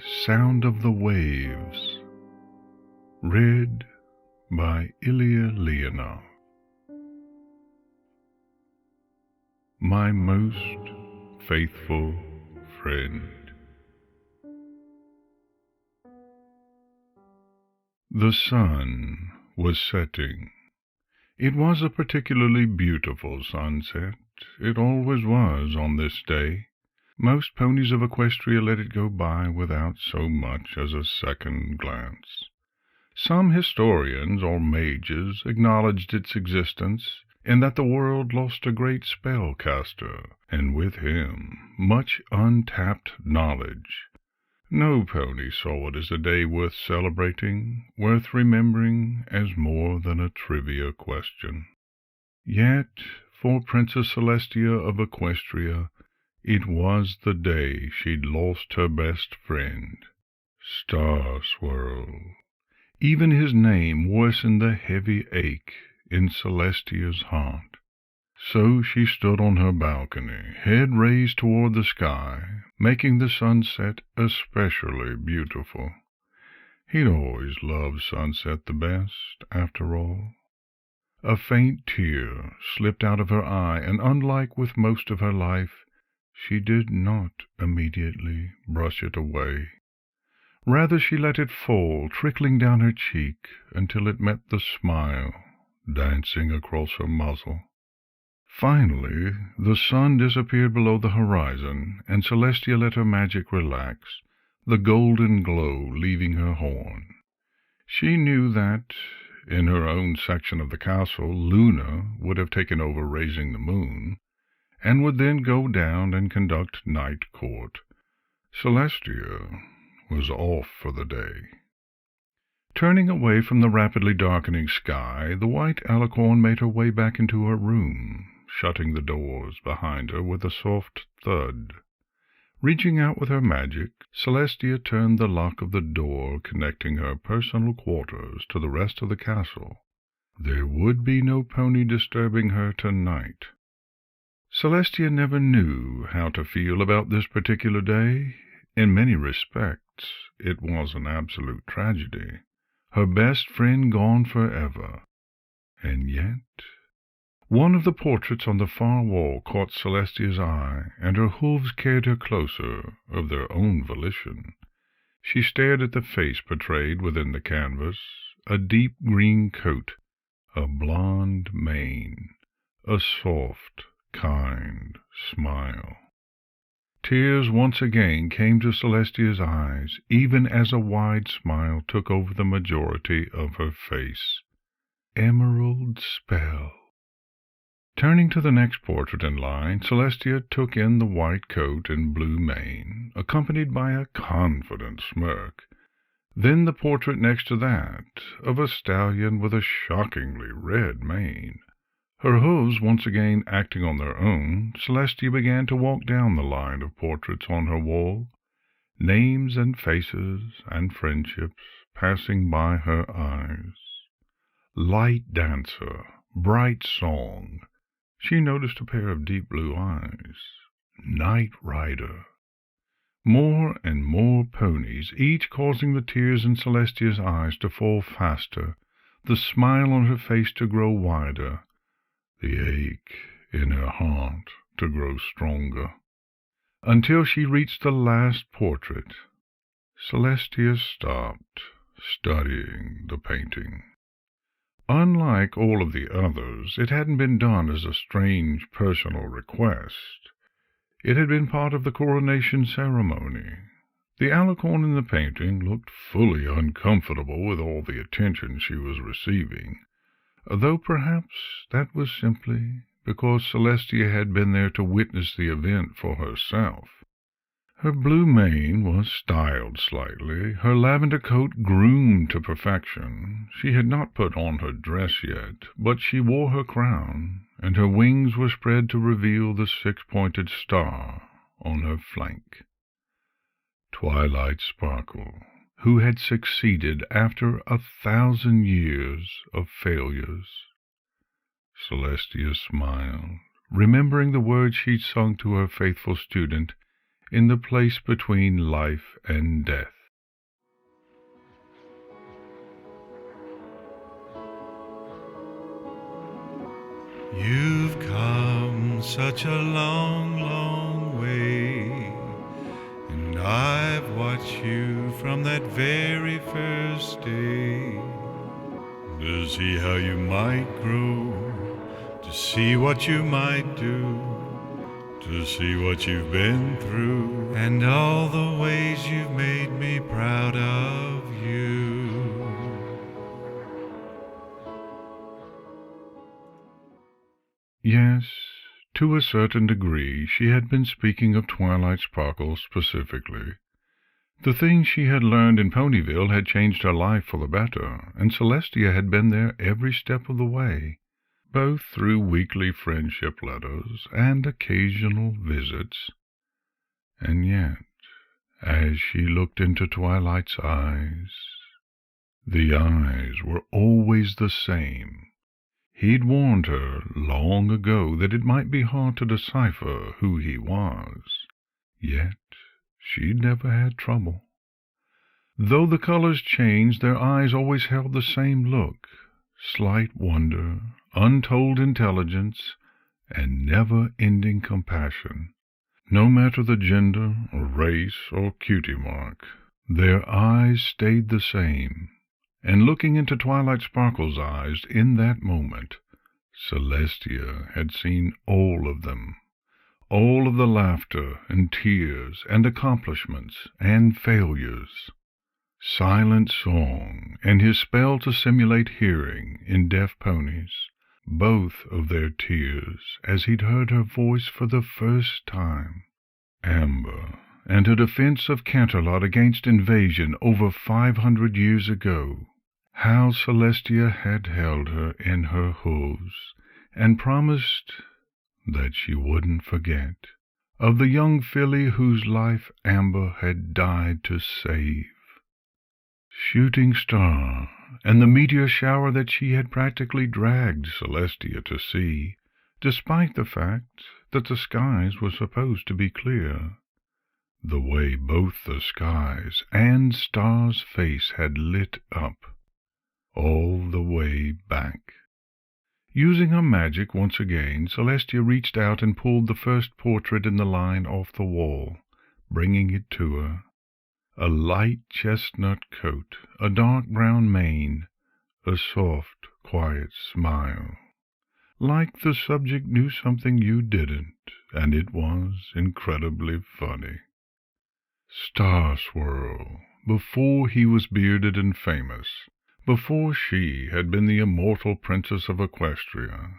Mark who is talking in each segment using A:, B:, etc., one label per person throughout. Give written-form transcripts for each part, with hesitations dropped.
A: Sound of the Waves, read by Ilya Leonov. My most faithful friend. The sun was setting. It was a particularly beautiful sunset. It always was on this day. Most ponies of Equestria let it go by without so much as a second glance. Some historians or mages acknowledged its existence, in that the world lost a great spellcaster, and with him much untapped knowledge. No pony saw it as a day worth celebrating, worth remembering as more than a trivia question. Yet, for Princess Celestia of Equestria, it was the day she'd lost her best friend, Star Swirl. Even his name worsened the heavy ache in Celestia's heart. So she stood on her balcony, head raised toward the sky, making the sunset especially beautiful. He'd always loved sunset the best, after all. A faint tear slipped out of her eye, and unlike with most of her life, she did not immediately brush it away. Rather, she let it fall, trickling down her cheek, until it met the smile dancing across her muzzle. Finally, the sun disappeared below the horizon, and Celestia let her magic relax, the golden glow leaving her horn. She knew that, in her own section of the castle, Luna would have taken over raising the moon, and would then go down and conduct night court. Celestia was off for the day. Turning away from the rapidly darkening sky, the white alicorn made her way back into her room, shutting the doors behind her with a soft thud. Reaching out with her magic, Celestia turned the lock of the door connecting her personal quarters to the rest of the castle. There would be no pony disturbing her tonight. Celestia never knew how to feel about this particular day. In many respects, it was an absolute tragedy. Her best friend gone forever. And yet, one of the portraits on the far wall caught Celestia's eye, and her hooves carried her closer of their own volition. She stared at the face portrayed within the canvas, a deep green coat, a blonde mane, a soft, kind smile. Tears once again came to Celestia's eyes, even as a wide smile took over the majority of her face. Emerald spell. Turning to the next portrait in line, Celestia took in the white coat and blue mane, accompanied by a confident smirk. Then the portrait next to that, of a stallion with a shockingly red mane. Her hooves once again acting on their own, Celestia began to walk down the line of portraits on her wall, names and faces and friendships passing by her eyes. Light dancer, bright song. She noticed a pair of deep blue eyes. Night rider. More and more ponies, each causing the tears in Celestia's eyes to fall faster, the smile on her face to grow wider, the ache in her heart to grow stronger, until she reached the last portrait. Celestia stopped, studying the painting. Unlike all of the others, it hadn't been done as a strange personal request. It had been part of the coronation ceremony. The alicorn in the painting looked fully uncomfortable with all the attention she was receiving, though perhaps that was simply because Celestia had been there to witness the event for herself. Her blue mane was styled slightly, her lavender coat groomed to perfection. She had not put on her dress yet, but she wore her crown, and her wings were spread to reveal the six-pointed star on her flank. Twilight Sparkle, who had succeeded after 1,000 years of failures. Celestia smiled, remembering the words she'd sung to her faithful student in the place between life and death.
B: You've come such a long, long way, and I've watched you from that very first day, to see how you might grow, to see what you might do, to see what you've been through, and all the ways you've made me proud of you.
A: Yes, to a certain degree she had been speaking of Twilight Sparkle specifically. The things she had learned in Ponyville had changed her life for the better, and Celestia had been there every step of the way, both through weekly friendship letters and occasional visits. And yet, as she looked into Twilight's eyes, the eyes were always the same. He'd warned her long ago that it might be hard to decipher who he was, yet she'd never had trouble. Though the colors changed, their eyes always held the same look, slight wonder, untold intelligence, and never-ending compassion. No matter the gender or race or cutie mark, their eyes stayed the same. And looking into Twilight Sparkle's eyes in that moment, Celestia had seen all of them, all of the laughter and tears and accomplishments and failures. Silent song and his spell to simulate hearing in deaf ponies, both of their tears as he'd heard her voice for the first time. Amber and her defense of Canterlot against invasion over 500 years ago. How Celestia had held her in her hooves and promised that she wouldn't forget. Of the young filly whose life Amber had died to save. Shooting star, and the meteor shower that she had practically dragged Celestia to see, despite the fact that the skies were supposed to be clear. The way both the skies and Star's face had lit up, all the way back. Using her magic once again, Celestia reached out and pulled the first portrait in the line off the wall, bringing it to her. A light chestnut coat, a dark brown mane, a soft, quiet smile. Like the subject knew something you didn't, and it was incredibly funny. Star Swirl, before he was bearded and famous, before she had been the immortal Princess of Equestria.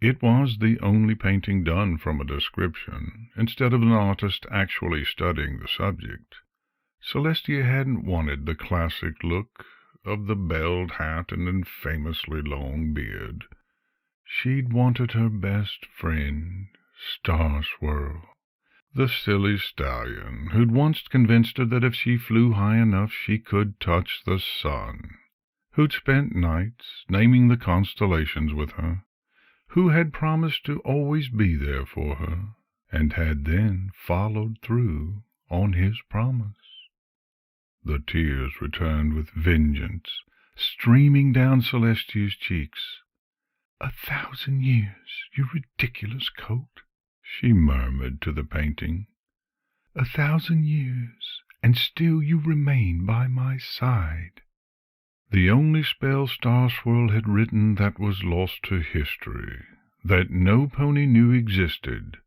A: It was the only painting done from a description, instead of an artist actually studying the subject. Celestia hadn't wanted the classic look of the belled hat and infamously long beard. She'd wanted her best friend, Star Swirl, the silly stallion who'd once convinced her that if she flew high enough she could touch the sun, who'd spent nights naming the constellations with her, who had promised to always be there for her, and had then followed through on his promise. The tears returned with vengeance, streaming down Celestia's cheeks. 1,000 years, you ridiculous coat, she murmured to the painting. 1,000 years, and still you remain by my side. The only spell Star Swirl had written that was lost to history, that no pony knew existed,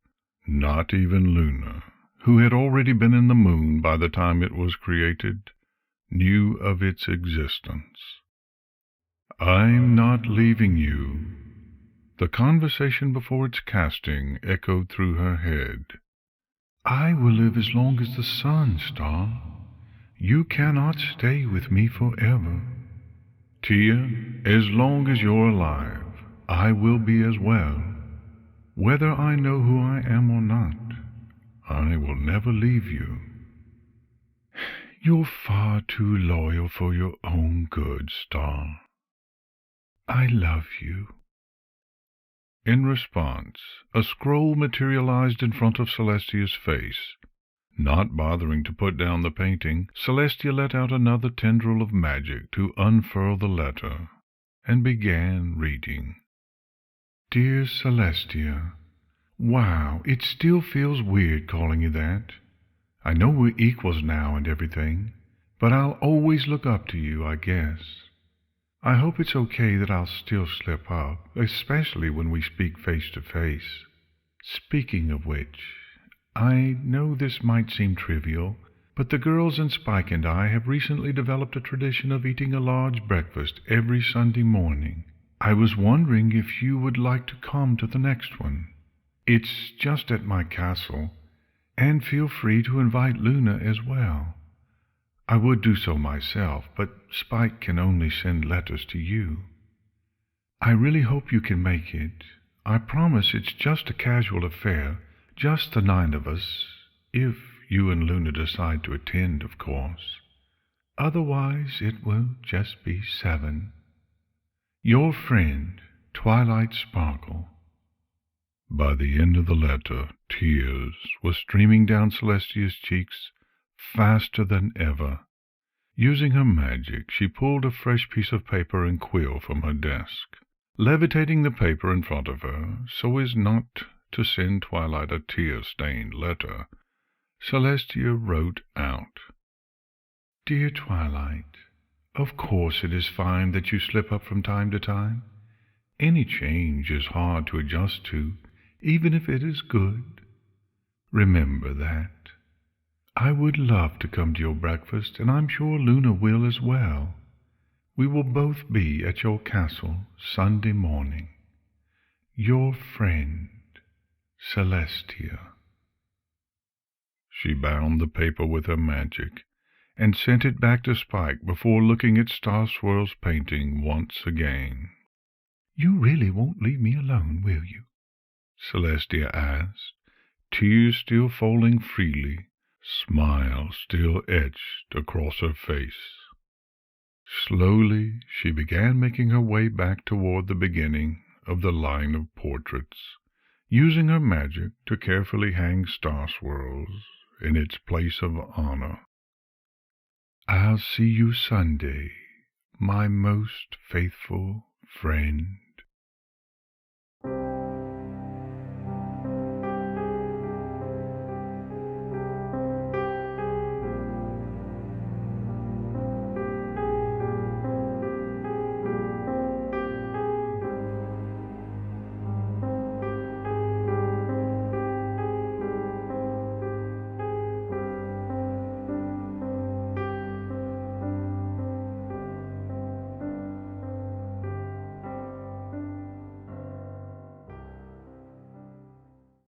A: not even Luna, who had already been in the moon by the time it was created, knew of its existence. I'm not leaving you. The conversation before its casting echoed through her head. I will live as long as the sun, Star. You cannot stay with me forever. Tia, as long as you're alive, I will be as well. Whether I know who I am or not, I will never leave you. You're far too loyal for your own good, Star. I love you. In response, a scroll materialized in front of Celestia's face. Not bothering to put down the painting, Celestia let out another tendril of magic to unfurl the letter, and began reading. Dear Celestia, wow, it still feels weird calling you that. I know we're equals now and everything, but I'll always look up to you, I guess. I hope it's okay that I'll still slip up, especially when we speak face to face. Speaking of which, I know this might seem trivial, but the girls and Spike and I have recently developed a tradition of eating a large breakfast every Sunday morning. I was wondering if you would like to come to the next one. It's just at my castle, and feel free to invite Luna as well. I would do so myself, but Spike can only send letters to you. I really hope you can make it. I promise it's just a casual affair, just the 9 of us, if you and Luna decide to attend, of course. Otherwise, it will just be 7. Your friend, Twilight Sparkle. By the end of the letter, tears were streaming down Celestia's cheeks faster than ever. Using her magic, she pulled a fresh piece of paper and quill from her desk. Levitating the paper in front of her, so as not to send Twilight a tear-stained letter, Celestia wrote out, Dear Twilight, of course it is fine that you slip up from time to time. Any change is hard to adjust to, even if it is good. Remember that. I would love to come to your breakfast, and I'm sure Luna will as well. We will both be at your castle Sunday morning. Your friend, Celestia. She bound the paper with her magic, and sent it back to Spike before looking at Star Swirl's painting once again. You really won't leave me alone, will you? Celestia asked, tears still falling freely, smile still etched across her face. Slowly she began making her way back toward the beginning of the line of portraits, using her magic to carefully hang star swirls in its place of honor. I'll see you Sunday, my most faithful friend.